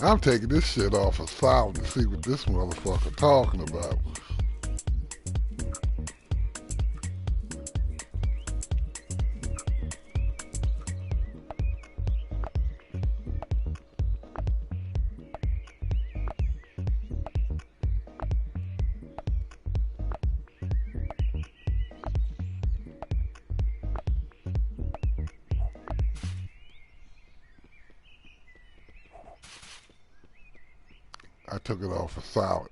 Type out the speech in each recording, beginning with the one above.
I'm taking this shit off of silent to see what this motherfucker talking about. I took it off of silent.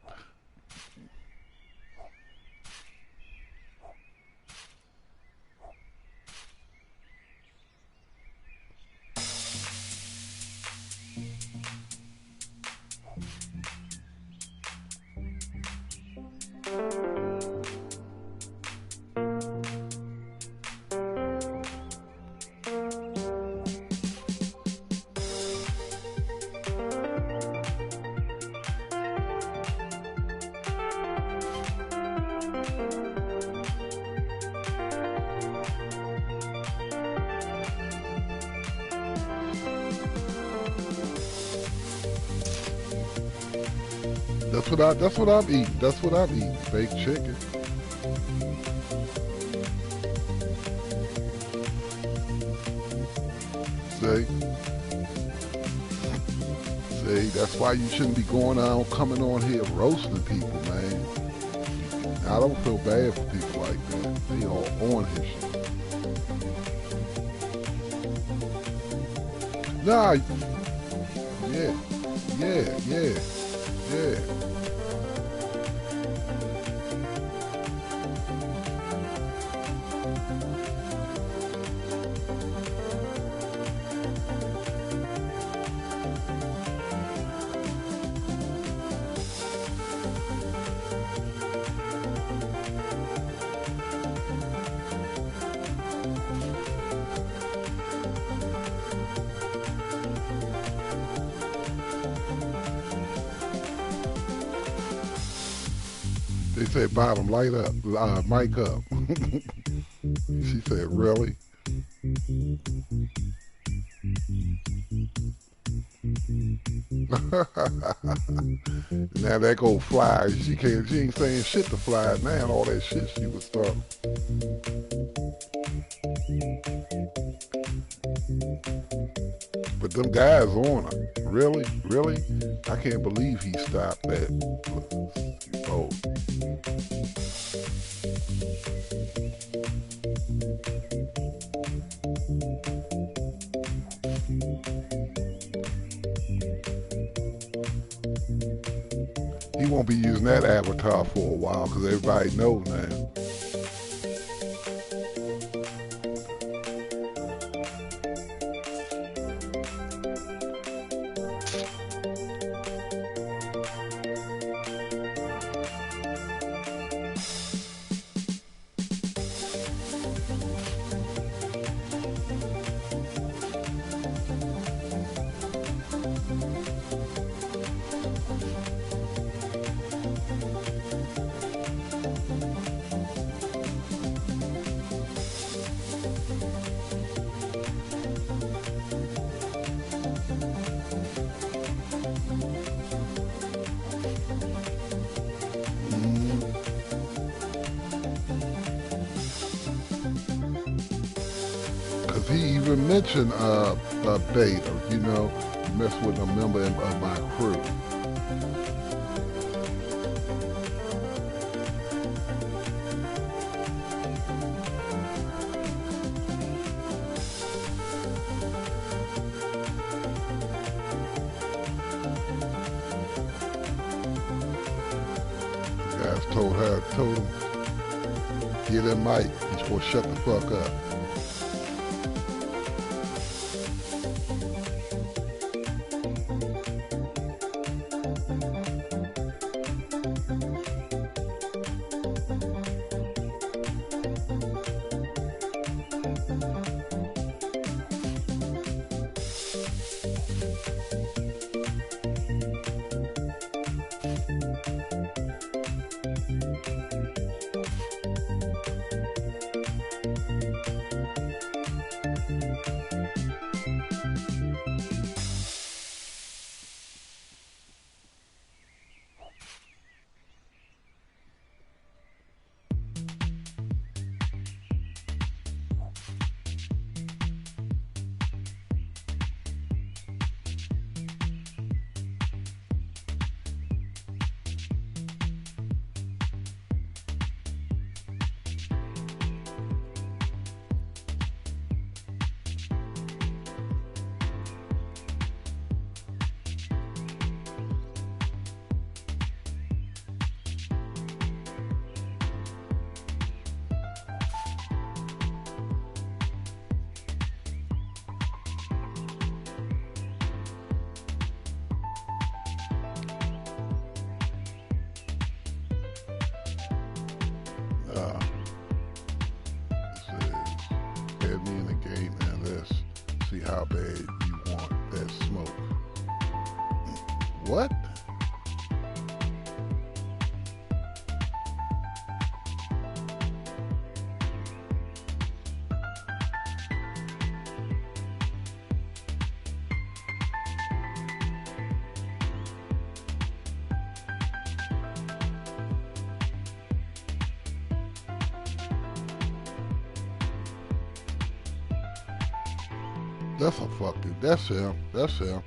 That's what I'm eating. That's what I'm eating. Baked chicken. See? See, that's why you shouldn't be going out coming on here roasting people, man. I don't feel bad for people like that. They all on his shit. Nah, yeah, yeah. They said, bottom, light up, mic up. She said, really? Now that go Fly. She ain't saying shit to Fly now, all that shit she was talking. But them guys on her. Really? Really? I can't believe he stopped that. Oh. He won't be using that avatar for a while because everybody knows now. He even mentioned Beta, you know, mess with a member of my crew. The guys told him, get that mic, he's supposed to shut the fuck up. add me in the game and let's see how bad you want that smoke. What? That's a fucking, that's him, that's him.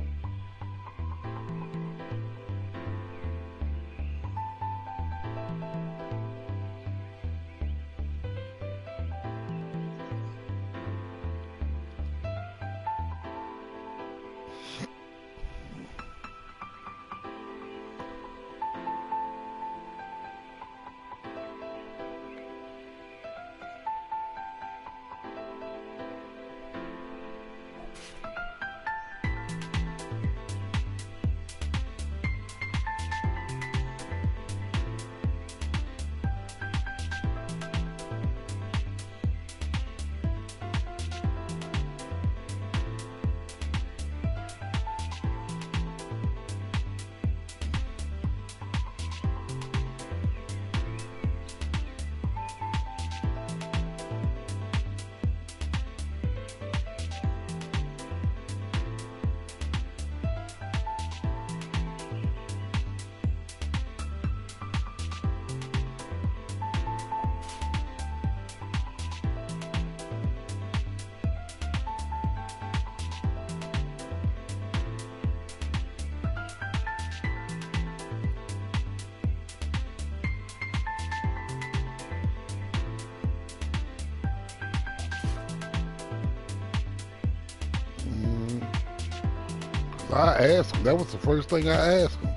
I asked him. That was the first thing I asked him.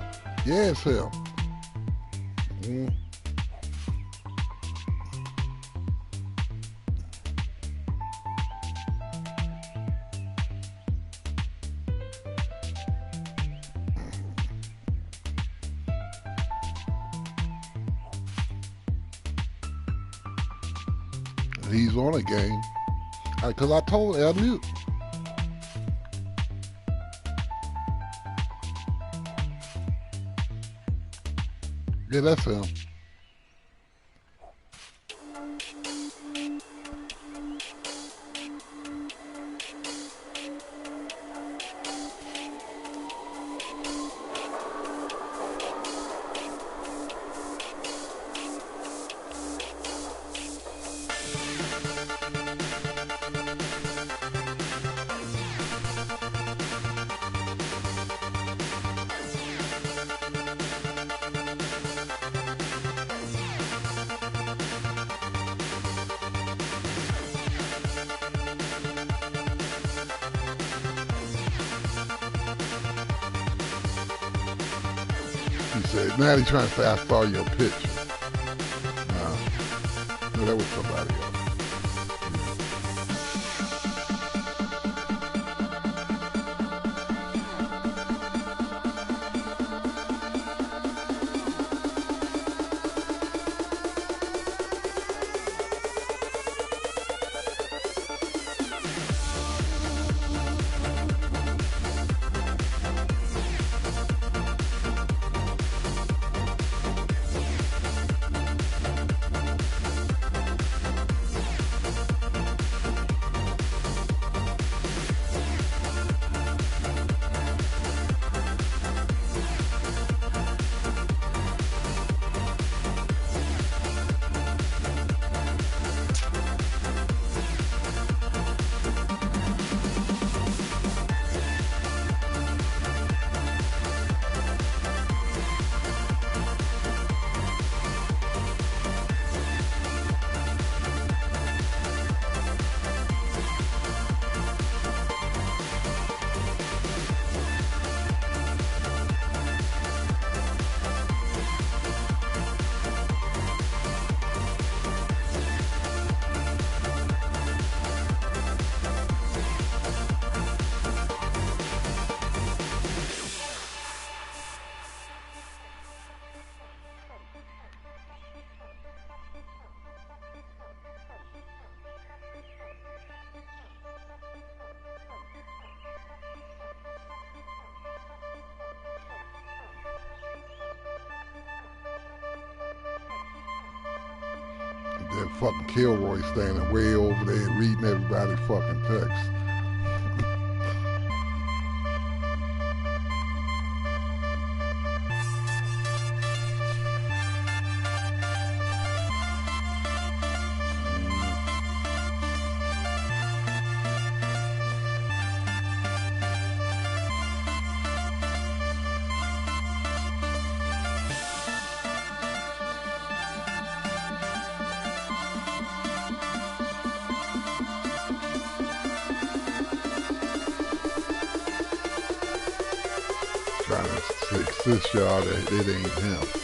Yeah, it's him. He's on a game. Because I told him, I knew. Yeah, that's him. He said, now he's trying to say, I saw your picture. No, that was somebody else. and fucking Kilroy standing way over there reading everybody's fucking text. Trying to assist y'all that it ain't him.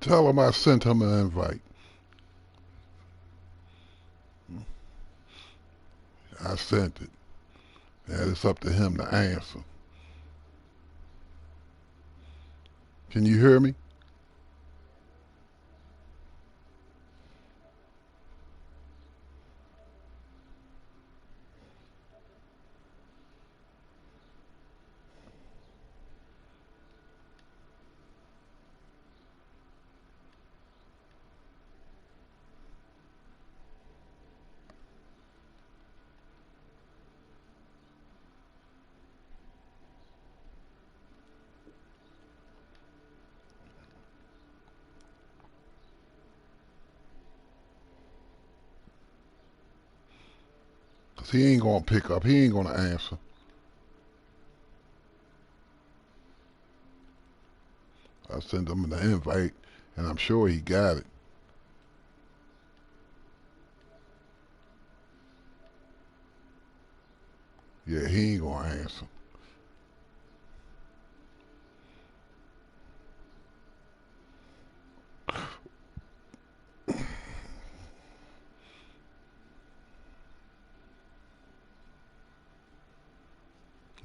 Tell him I sent him an invite. I sent it. And it's up to him to answer. Can you hear me? Because he ain't going to pick up. He ain't going to answer. I sent him an invite, and I'm sure he got it. Yeah, he ain't going to answer.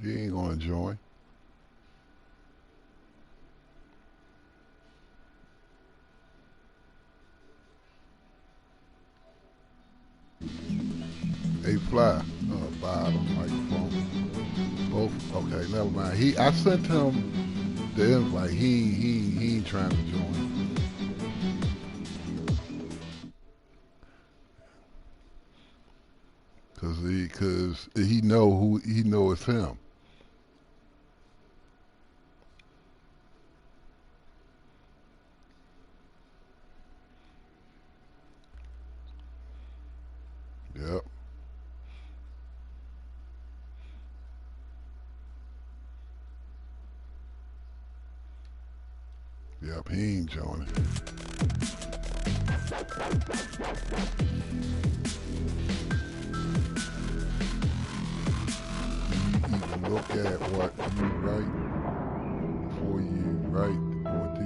He ain't going to join. Hey, Fly. Bottom microphone. Both. Okay, never mind. I sent him the invite. He ain't trying to join. Cause he know it's him. Yep. Yep, he ain't joining. You even look at what you write before you write or do.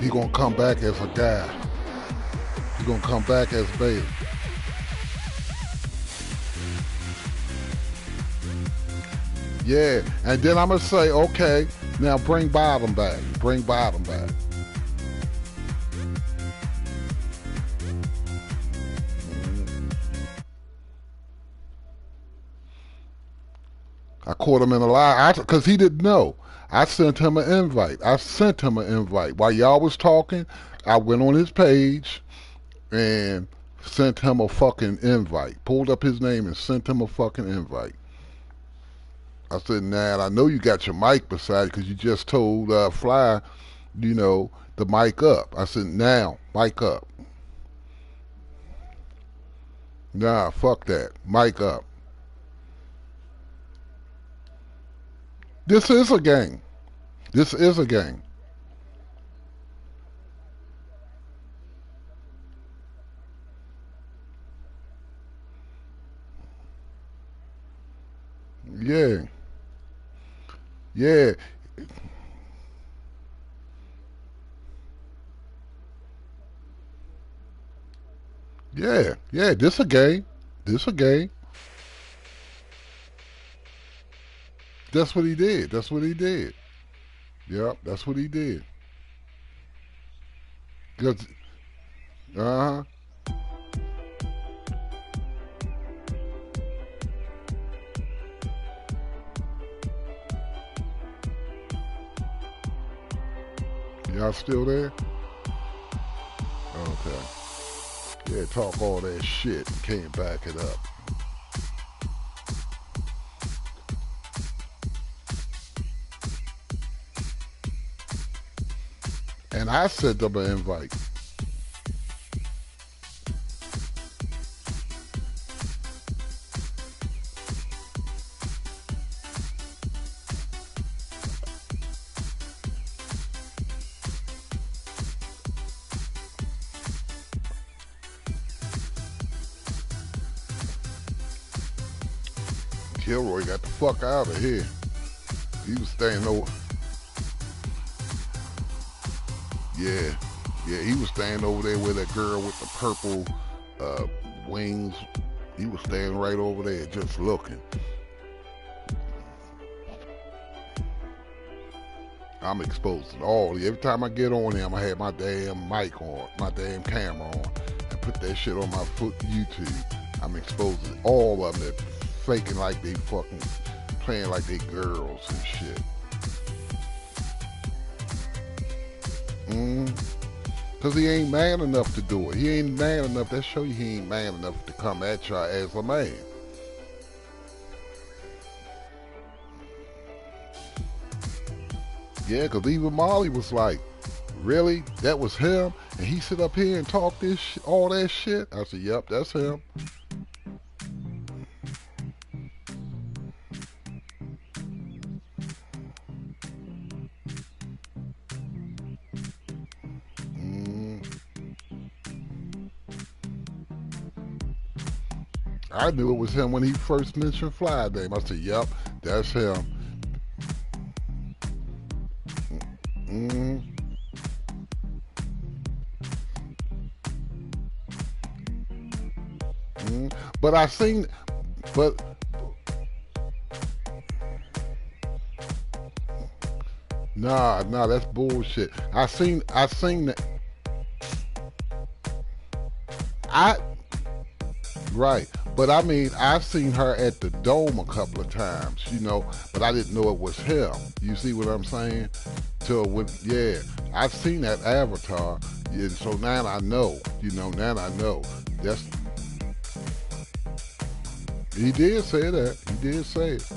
He gonna come back as a guy. He gonna come back as Bailey. Yeah, and then I'm gonna say, okay, now bring Bottom back. Bring Bottom back. I caught him in a lie because he didn't know. I sent him an invite. While y'all was talking, I went on his page and sent him a fucking invite. Pulled up his name and sent him a fucking invite. I said, nah, I know you got your mic beside you because you just told Fly, you know, the mic up. I said, now, mic up. Nah, fuck that. Mic up. This is a game. This is a game. Yeah. Yeah. Yeah. Yeah. This a game. This a game. That's what he did. That's what he did. Yep. That's what he did. 'Cause- Uh-huh. Y'all still there? Okay. Yeah, talk all that shit and can't back it up. And I sent them an invite. Kilroy got the fuck out of here. He was staying over. Yeah, yeah, he was staying over there with that girl with the purple wings. He was staying right over there just looking. I'm exposing all. Every time I get on here, I'm gonna have my damn mic on, my damn camera on, and put that shit on my YouTube. I'm exposing all of them that faking like they fucking playing like they girls and shit. Cause he ain't man enough to do it. He ain't man enough. That show you he ain't man enough to come at y'all as a man. Yeah, cause even Molly was like, really? That was him? And he sit up here and talk this all that shit? I said, yep, that's him. I knew it was him when he first mentioned Fly name. I said, yep, That's him. Mm, but I seen, but nah, that's bullshit. I seen that. I Right. But I mean, I've seen her at the Dome a couple of times, but I didn't know it was him. You see what I'm saying? So yeah, I've seen that avatar, and so now I know. Now I know. That's He did say that. He did say it,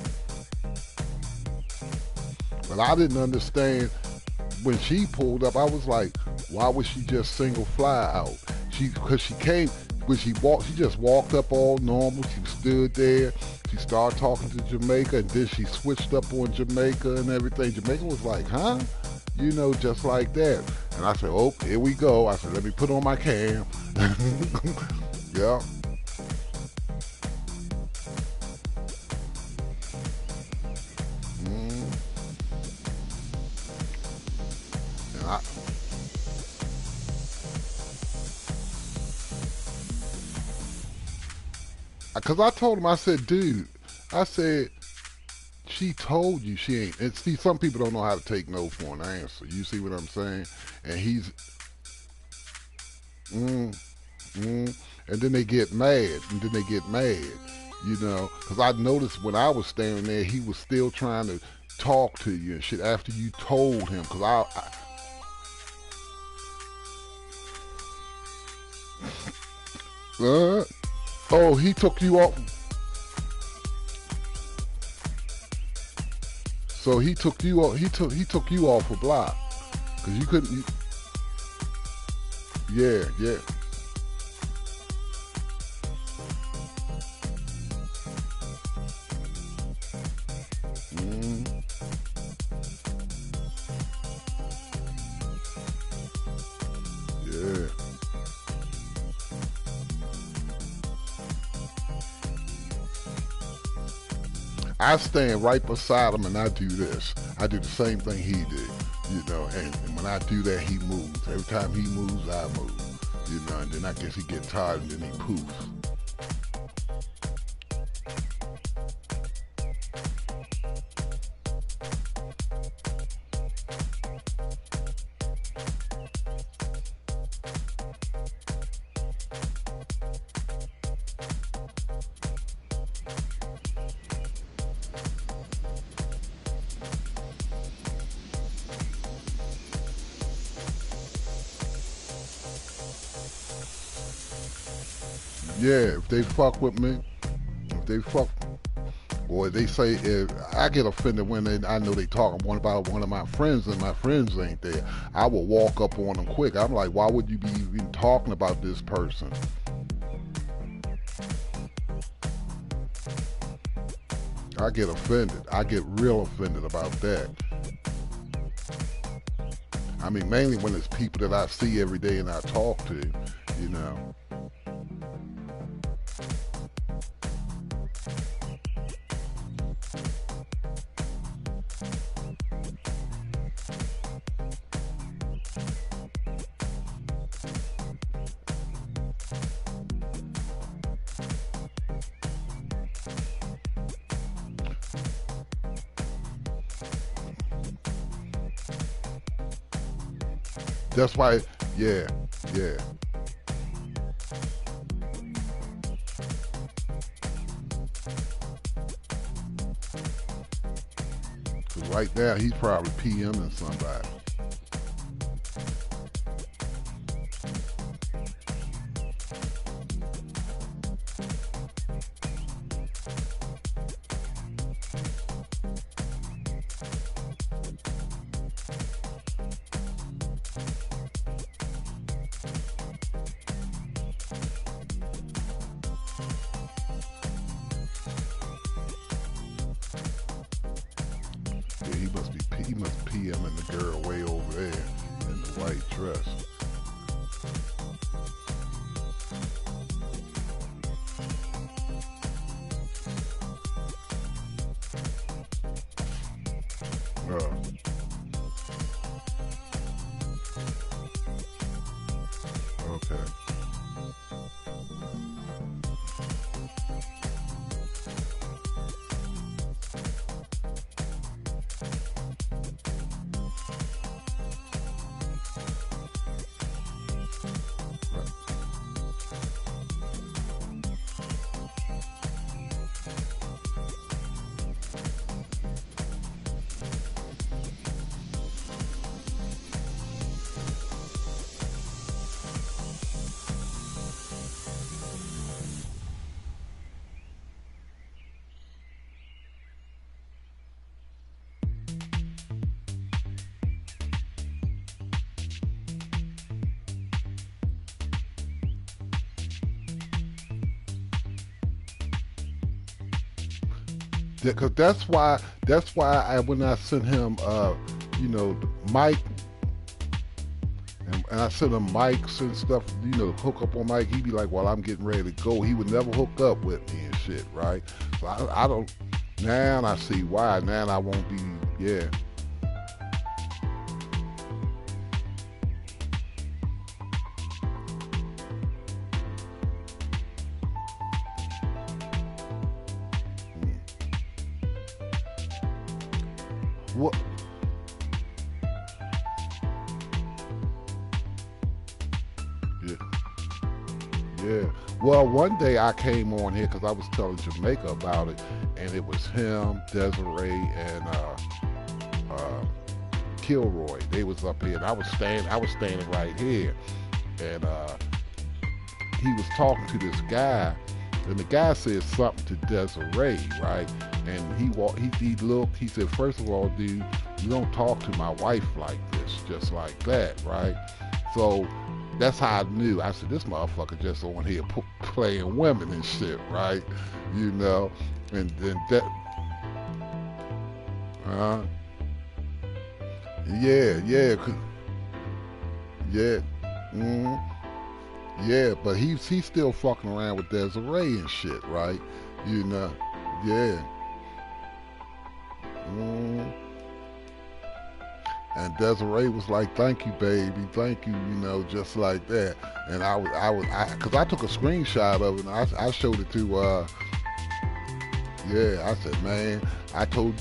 but I didn't understand when she pulled up. I was like, why would she just single fly out? Because she came when she walked. She just walked up all normal. She stood there. She started talking to Jamaica, and then she switched up on Jamaica and everything. Jamaica was like, huh? Just like that. And I said, oh, here we go. I said, let me put on my cam. Yeah. Mm. And because I told him, I said, dude, I said, she told you she ain't. And see, some people don't know how to take no for an answer. You see what I'm saying? And mm, and then they get mad, because I noticed when I was standing there, he was still trying to talk to you and shit after you told him. Because oh, he took you off. So he took you off. He took you off a block because you couldn't. Yeah, yeah. Mm, yeah. I stand right beside him and I do this. I do the same thing he did, and when I do that, he moves. Every time he moves, I move, and then I guess he gets tired and then he poofs. Yeah, if they fuck with me, if they fuck, or they say, if I get offended when I know they talking about one of my friends and my friends ain't there, I will walk up on them quick. I'm like, why would you be even talking about this person? I get offended. I get real offended about that. I mean, mainly when it's people that I see every day and I talk to, you know. That's why, yeah, yeah. Because right now he's probably PMing somebody. Yeah, he must PMing the girl way over there in the white dress. Because that's why when I sent him, you know, Mike, and I sent him mics and stuff, you know, hook up on Mike. He'd be like, "Well, I'm getting ready to go." He would never hook up with me and shit, right? So I don't. Now I see why. Now I won't be. Yeah. What? Yeah. Yeah. Well, one day I came on here because I was telling Jamaica about it, and it was him, Desiree, and uh, Kilroy. They was up here, and I was standing right here, and he was talking to this guy, and the guy said something to Desiree, right? And he looked, he said, first of all, dude, you don't talk to my wife like this, just like that, right? So that's how I knew. I said, this motherfucker just on here playing women and shit, right? You know, and then that, uh, yeah, yeah, mm, yeah, but he's still fucking around with Desiree and shit, right? You know, yeah. Mm. And Desiree was like, "Thank you, baby, thank you," you know, just like that. And cause I took a screenshot of it, and I showed it to, yeah. I said, man, I told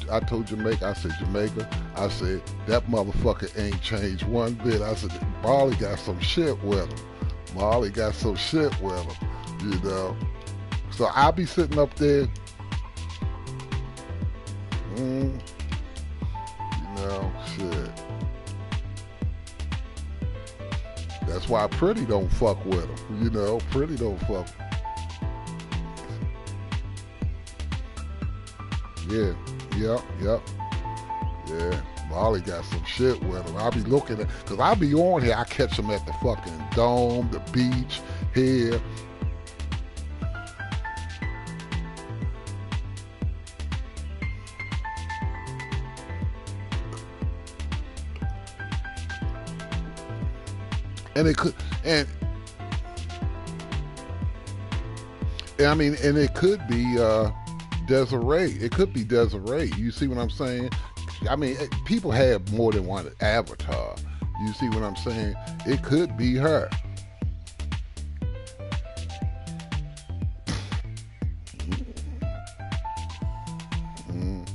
Jamaica, I said, Jamaica, I said that motherfucker ain't changed one bit. I said, Marley got some shit with him. Marley got some shit with him, you know. So I'll be sitting up there, you know, shit. That's why Pretty don't fuck with him. You know, Pretty don't fuck. Yeah, yep. Yeah, Molly got some shit with him. I'll be looking at, cause I'll be on here. I catch him at the fucking dome, the beach, here. And it could, and I mean, and it could be Desiree. It could be Desiree. You see what I'm saying? I mean, people have more than one avatar. You see what I'm saying? It could be her. Mm.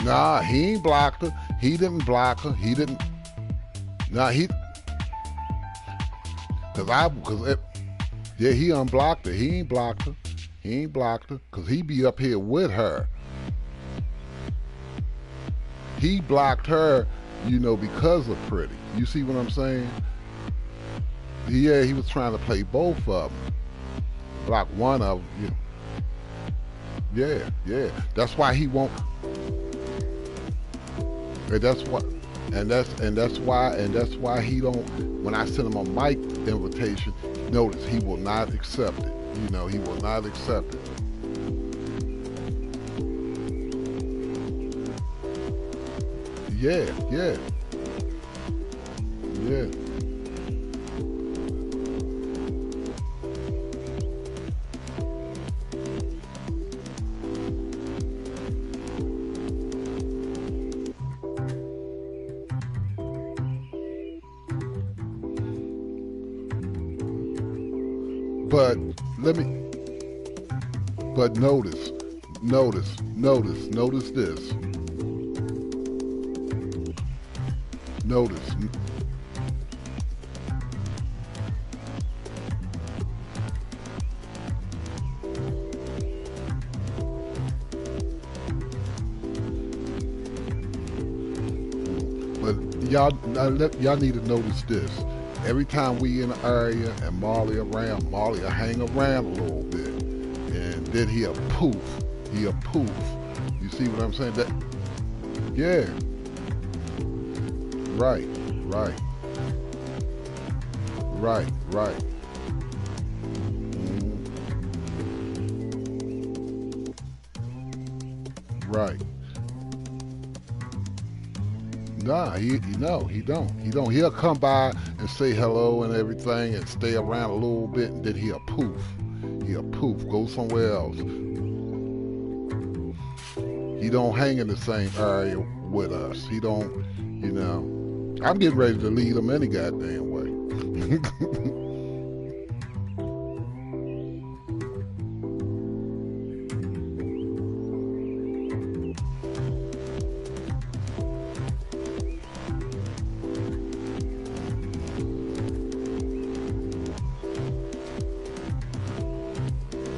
Nah, he ain't blocked her. He didn't block her. He didn't. Nah, yeah, he unblocked her. He ain't blocked her. He ain't blocked her, cause he be up here with her. He blocked her, you know, because of Pretty. You see what I'm saying? Yeah, he was trying to play both of them. Block one of them. Yeah. That's why he won't. And that's why he don't. When I send him a mic invitation, notice he will not accept it. You know, he will not accept it. Yeah. But let me. But notice this. Notice. But y'all need to notice this. Every time we in the area and Marley around, Marley will hang around a little bit, and then he'll poof. He'll poof. You see what I'm saying? That, yeah. Right. Right. Nah, he don't. He don't. He'll come by and say hello and everything and stay around a little bit and then he'll poof. He'll poof, go somewhere else. He don't hang in the same area with us. He don't, you know. I'm getting ready to lead him any goddamn way.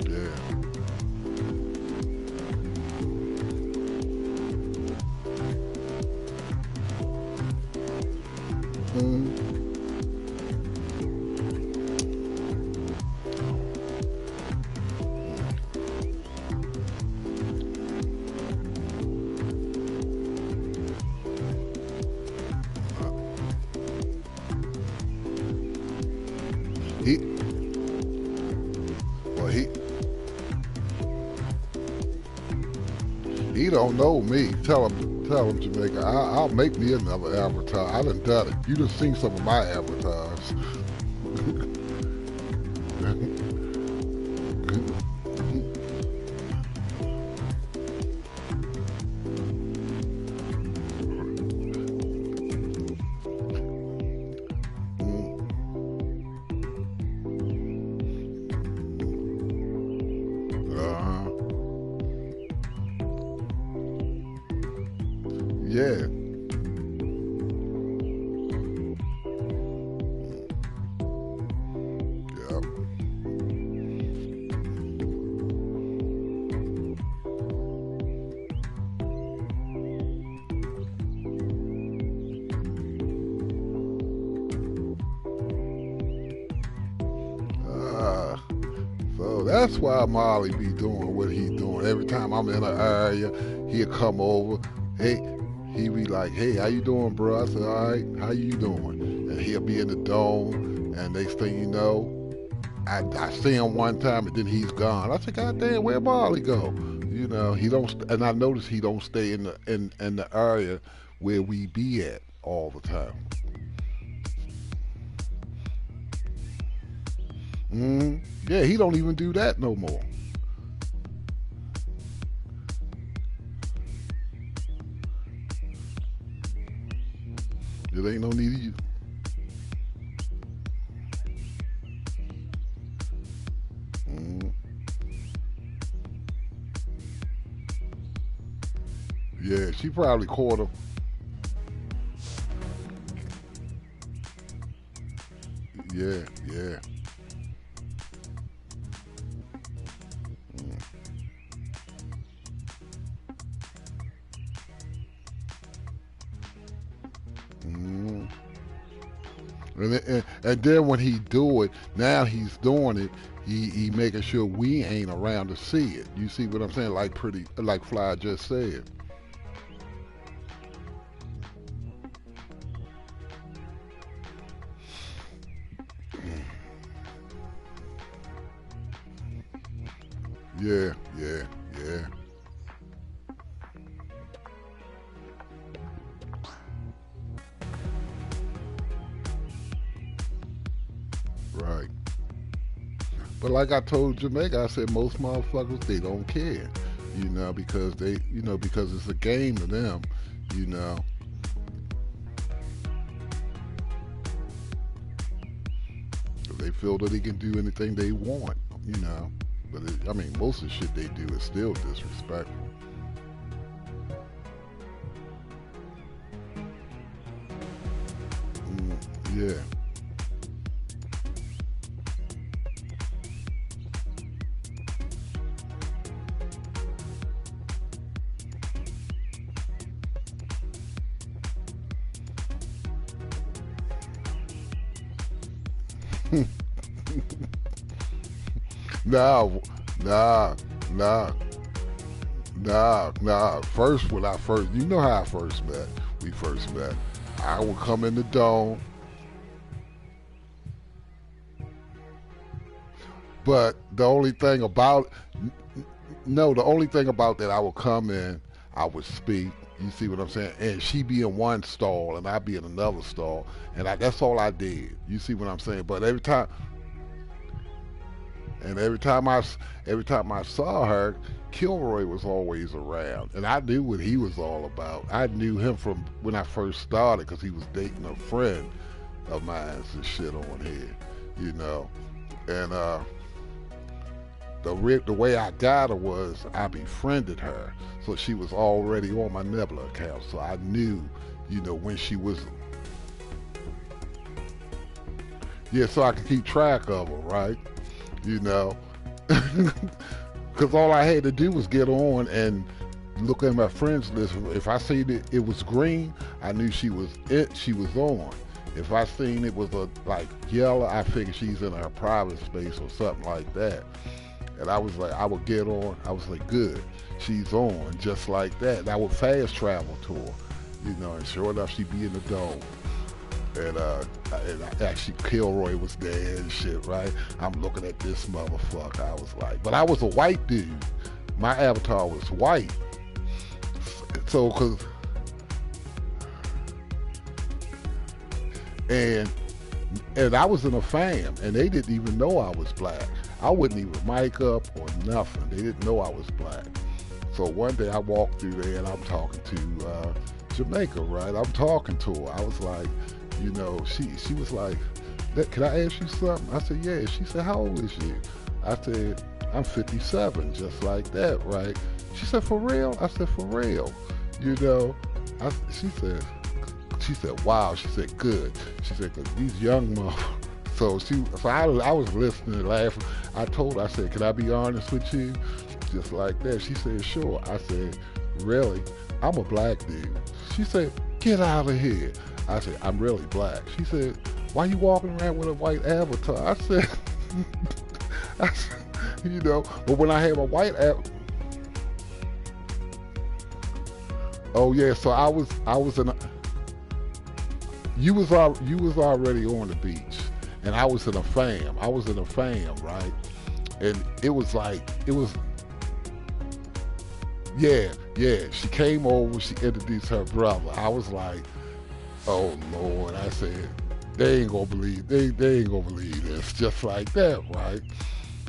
Yeah. Mm, he, well, he don't know me. Tell him, Jamaica. I'll make me another avatar. I done it. You done seen some of my avatars. uh, yeah. Yep. Uh, so that's why Molly be doing what he doing. Every time I'm in an area, he'll come over. Hey, he be like, "Hey, how you doing, bro?" I said, "All right, how you doing?" And he'll be in the dome, and next thing you know, I see him one time, and then he's gone. I said, "God damn, where Molly go?" You know, he don't, and I notice he don't stay in the area where we be at all the time. Yeah, he don't even do that no more. It ain't no need of you. Mm, yeah, she probably caught him. Yeah, yeah. Mm, mm. And then when he do it, now he's doing it. He making sure we ain't around to see it. You see what I'm saying? Like Fly just said. Yeah, yeah, yeah. Right. But like I told Jamaica, I said most motherfuckers they don't care, because because it's a game to them, you know. They feel that they can do anything they want, you know. But I mean, most of the shit they do is still disrespectful. Mm, yeah. Nah, nah, nah, nah. First, when I first, you know how I first met. We first met. I would come in the dome, but the only thing about no, the only thing about that I would come in. I would speak. You see what I'm saying? And she be in one stall and I be in another stall, and that's all I did. You see what I'm saying? But every time I saw her, Kilroy was always around, and I knew what he was all about. I knew him from when I first started because he was dating a friend of mine and shit on here, you know. And the way I got her was I befriended her, so she was already on my Nebula account, so I knew, when she was. Yeah, so I could keep track of her, right? You know, because all I had to do was get on and look at my friends list. If I seen it was green, I knew she was on. If I seen it was like yellow, I figured she's in her private space or something like that. And I was like, I would get on. I was like, good, she's on, just like that. And I would fast travel to her, and sure enough, she'd be in the dome. And actually Kilroy was there and shit, right? I'm looking at this motherfucker. I was like, but I was a white dude. My avatar was white. So, and I was in a fam, and they didn't even know I was black. I wouldn't even mic up or nothing. They didn't know I was black. So one day I walked through there and I'm talking to Jamaica, right? I'm talking to her. I was like, she was like, can I ask you something? I said, yeah. She said, how old is you? I said, I'm 57, just like that, right? She said, for real? I said, for real. She said, wow. She said, good. She said, 'cause these young motherfuckers. So I was listening and laughing. I told her, I said, can I be honest with you? Just like that. She said, sure. I said, really? I'm a black dude. She said, get out of here. I said, I'm really black. She said, why you walking around with a white avatar? I said, but when I had a white avatar, oh yeah, so I was in you was already on the beach, and I was in a fam. Right? And it was, yeah. She came over, she introduced her brother. I was like, oh Lord, I said, they ain't gonna believe this, just like that, right?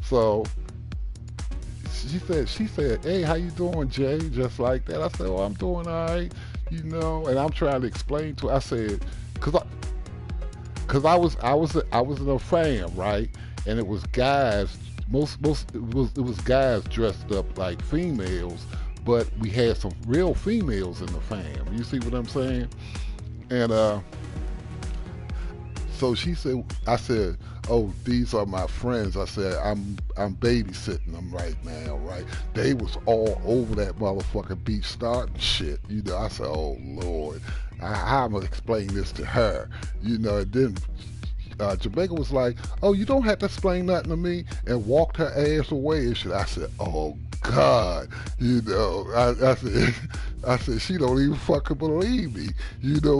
So she said, hey, how you doing, Jay? Just like that. I said, oh, I'm doing all right, and I'm trying to explain to her. I said, cause I was in a fam, right? And it was guys, it was guys dressed up like females, but we had some real females in the fam. You see what I'm saying? And so I said, oh, these are my friends. I said, I'm babysitting them right now, right? They was all over that motherfucking beach starting shit. I said, oh Lord, I'm gonna explain this to her. And then Jamaica was like, oh, you don't have to explain nothing to me, and walked her ass away and shit. I said, oh God, I said, she don't even fucking believe me,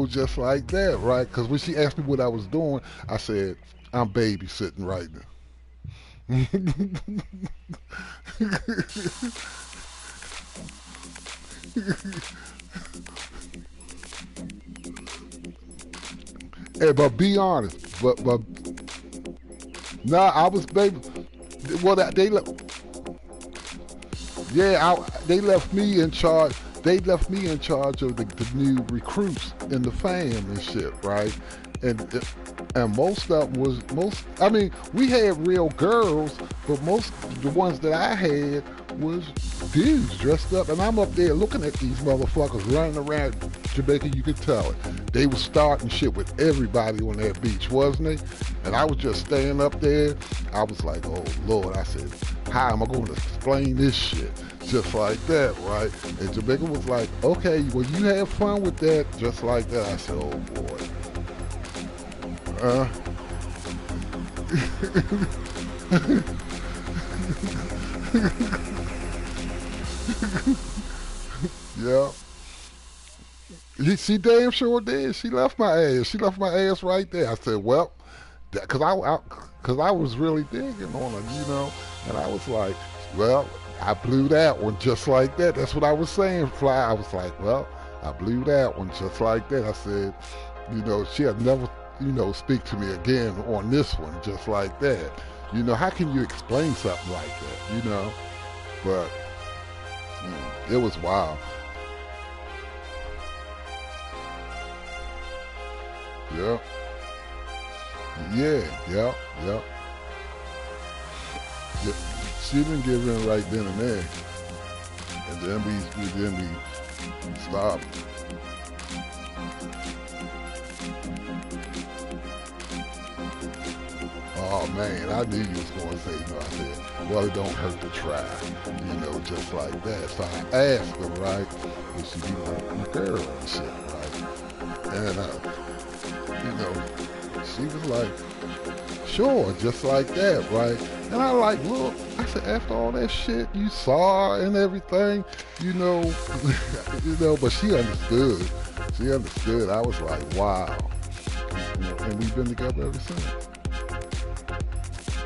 just like that, right? Because when she asked me what I was doing, I said, I'm babysitting right now. Hey, but be honest, but nah, I was baby. Well, they left me in charge. They left me in charge of the new recruits in the fam and shit, right? And most of them was. I mean, we had real girls, but most the ones that I had was dudes dressed up, and I'm up there looking at these motherfuckers running around Jamaica. You could tell it. They was starting shit with everybody on that beach, wasn't they? And I was just staying up there. I was like, oh Lord. I said, how am I going to explain this shit? Just like that, right? And Jamaica was like, okay, well, you have fun with that, just like that. I said, oh boy. Yeah. She damn sure did. She left my ass. She left my ass right there. I said, well, cause I was really digging on her, and I was like, well, I blew that one just like that. That's what I was saying, Fly. I was like, well, I blew that one just like that. I said, she'll never, speak to me again on this one just like that. How can you explain something like that, But it was wild. Yeah. Yeah, yeah, yeah. She didn't give in right then and there. And then we stopped. Oh man, I knew you was going to say no. I said, well, it don't hurt to try, just like that. So I asked her, right, would she be my girl and shit, right? And, she was like, sure, just like that, right? And I like, look, I said, after all that shit you saw and everything, but she understood. She understood. I was like, wow. And we've been together ever since.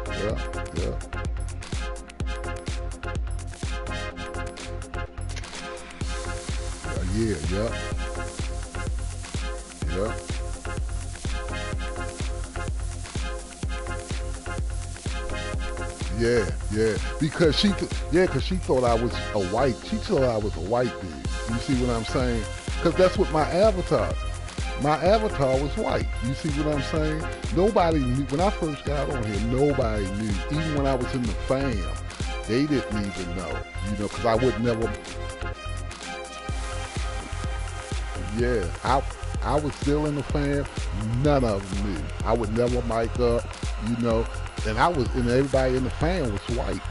Yeah, yeah. Yeah, yeah. Yeah. Yeah, yeah. Because she thought I was a white. She thought I was a white dude. You see what I'm saying? Because that's what my avatar. My avatar was white. You see what I'm saying? Nobody knew when I first got on here. Nobody knew. Even when I was in the fam, they didn't even know. Because I would never. Yeah, I was still in the fam. None of them knew. I would never mic up. And everybody in the fan was white,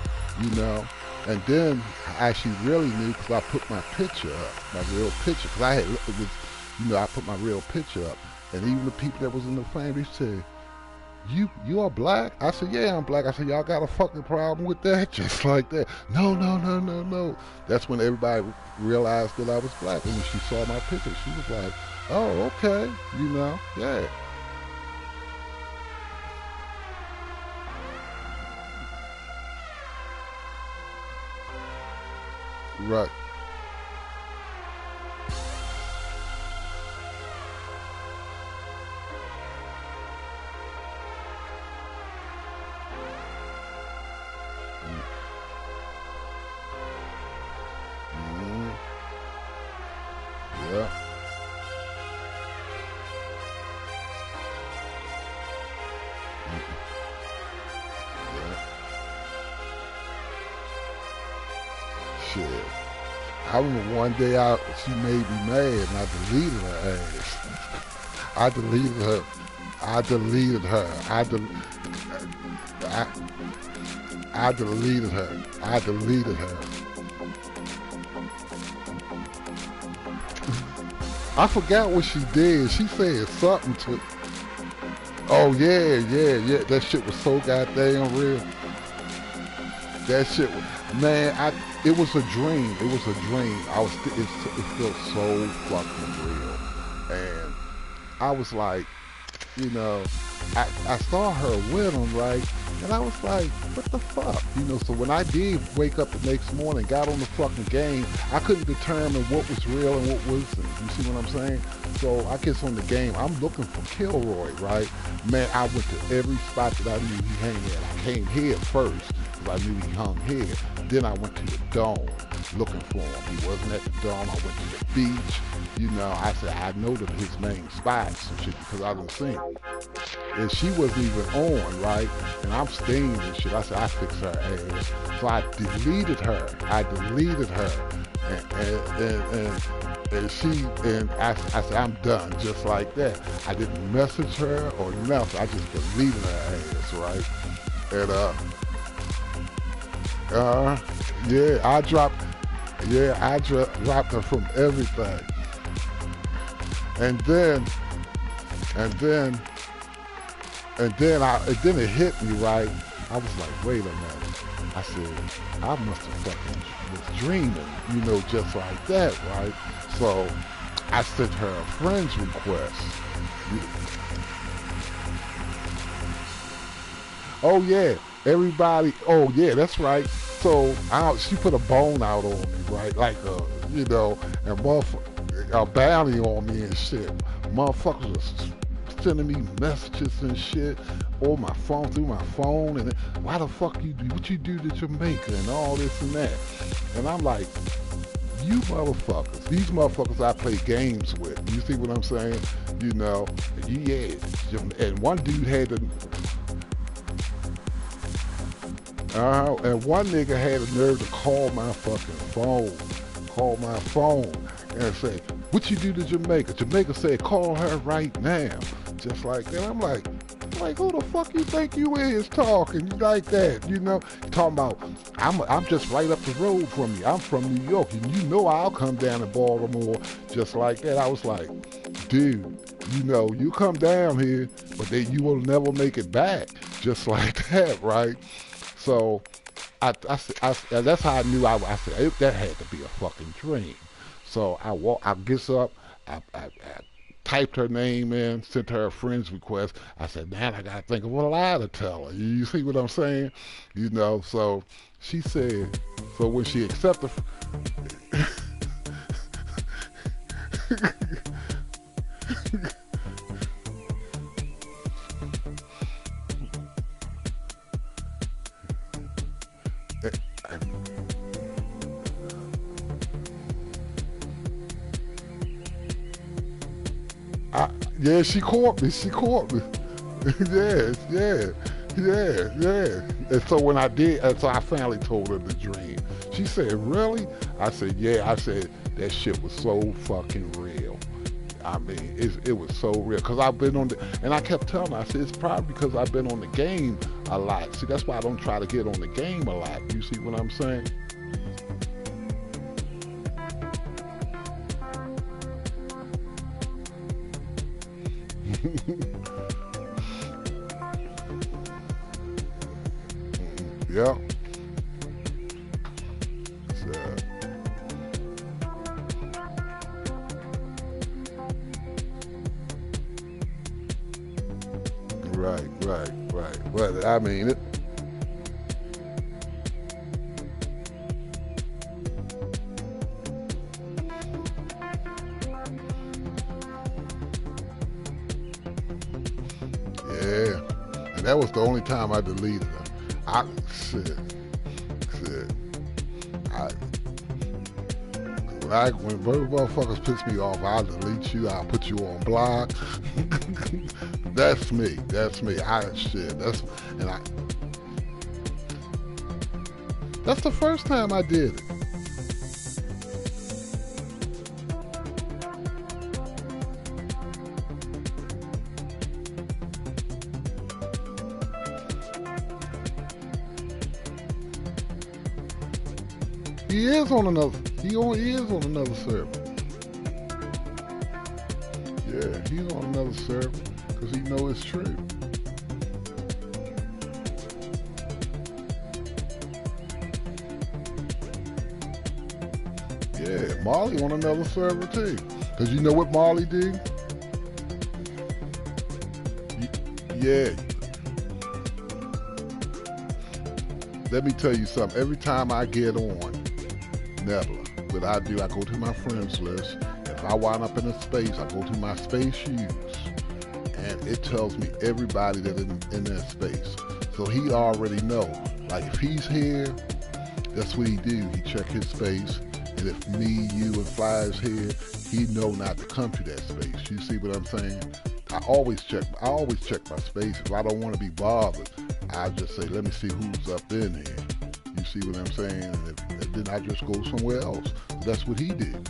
and then I actually really knew because I put my picture up, my real picture, because I put my real picture up, and even the people that was in the fan, they said, you are black? I said, yeah, I'm black. I said, y'all got a fucking problem with that? Just like that. No, no, no, no, no. That's when everybody realized that I was black, and when she saw my picture, she was like, oh, okay, yeah. Right. Mm-hmm. Yeah. Yeah. Shit. I remember one day she made me mad and I deleted her ass. I deleted her. I deleted her. I, I deleted her. I deleted her. I forgot what she did. She said something to. Oh yeah, yeah, yeah. That shit was so goddamn real. That shit was, man. It was a dream. It was a dream. It felt so fucking real, and I was like, I saw her with him, right? And I was like, what the fuck? So when I did wake up the next morning, got on the fucking game, I couldn't determine what was real and what wasn't. You see what I'm saying? So I guess on the game, I'm looking for Kilroy, right? Man, I went to every spot that I knew he hung at. I came here first, because I knew he hung here. Then I went to the dome looking for him. He wasn't at the dome. I went to the beach. I said, I know them his main spots and shit because I done seen him. And she wasn't even on, right? And I'm stained and shit. I said, I fix her ass. So I deleted her. I said, I'm done, just like that. I didn't message her or nothing. I just deleted her ass, right? And yeah, I dropped her from everything. And then it hit me, right? I was like, wait a minute. I said, I must have fucking was dreaming, just like that, right? So I sent her a friend's request. Oh yeah, everybody, oh yeah, that's right. She put a bone out on me, right? Like and a bounty on me and shit. Motherfuckers was sending me messages and shit on my phone through my phone, and why the fuck you do what you do to Jamaica and all this and that, and I'm like, you motherfuckers, these motherfuckers I play games with. You see what I'm saying? Yeah. And one dude had to, and one nigga had the nerve to call my phone, and say, what you do to Jamaica? Jamaica said, call her right now. Just like that. I'm like, who the fuck you think you is talking like that? Talking about, I'm just right up the road from you. I'm from New York, and I'll come down to Baltimore just like that. I was like, dude, you come down here, but you will never make it back just like that, right? So that's how I knew. I said that had to be a fucking dream. So I gets up, I typed her name in, sent her a friend's request. I said, man, I gotta think of a lie to tell her. You see what I'm saying? So she said, so when she accepted, yeah, she caught me. Yeah. And so when I did, so I finally told her the dream. She said, really? I said, yeah. I said, that shit was so fucking real. I mean, it was so real. Because I've been and I kept telling her, I said, it's probably because I've been on the game a lot. See, that's why I don't try to get on the game a lot. You see what I'm saying? Yeah. Right. But I mean it. Yeah. And that was the only time I deleted them. Shit. When motherfuckers piss me off, I'll delete you. I'll put you on block. That's me. That's the first time I did it. He is on another server. Yeah, he's on another server because he know it's true. Yeah, Marley on another server too. Because you know what Marley did? Yeah. Let me tell you something. Every time I get on Nebula, what I do, I go to my friends list. If I wind up in a space, I go to my space use, and it tells me everybody that in that space. So he already know. Like if he's here, that's what he do. He check his space, and if me, you, and Fly is here, he know not to come to that space. You see what I'm saying? I always check my space. If I don't want to be bothered, I just say, let me see who's up in here. You see what I'm saying? And then I just go somewhere else. That's what he did,